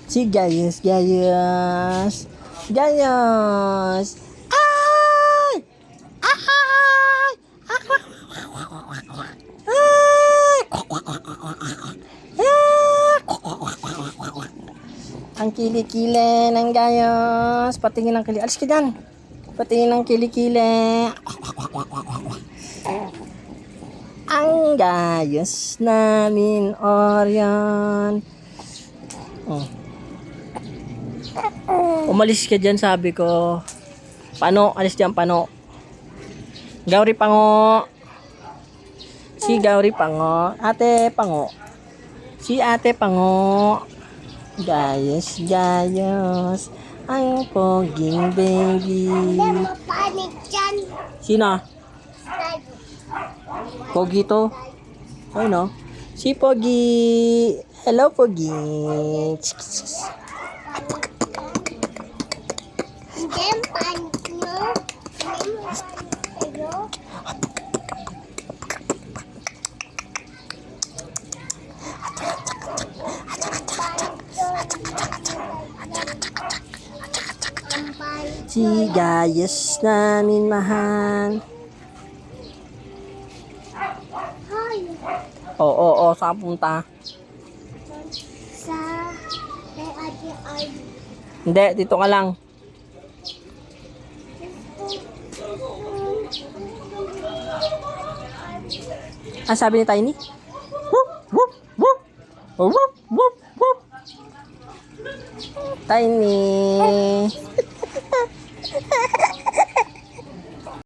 Si Gayus, Gayus. Gayus. Ay! Ay! Ang kilikili ng Gayus. Patingin ng kili. Alis ka dyan. Patingin ng kilikili. Ang Gayus namin, Orion. Oh. Umalis ka dyan, sabi ko. Pano, alis dyan, Pano. Gauri Pango. Si Gauri Pango. Ate Pango. Si Ate Pango. Gayus, Gayus. Ang poging baby. Panik dyan. Sino? Pogi to. Ay no. Si Pogi. Hello, Pogi. Hindi, panik nyo. Ayo. Si Gayus namin mahal. Hi. Oo, saan punta? Sa kay Ate Arlie. Hindi, dito ka lang. Ah, sabi ni Tiny? Whoop, whoop, whoop. Whoop, whoop, whoop. Tiny.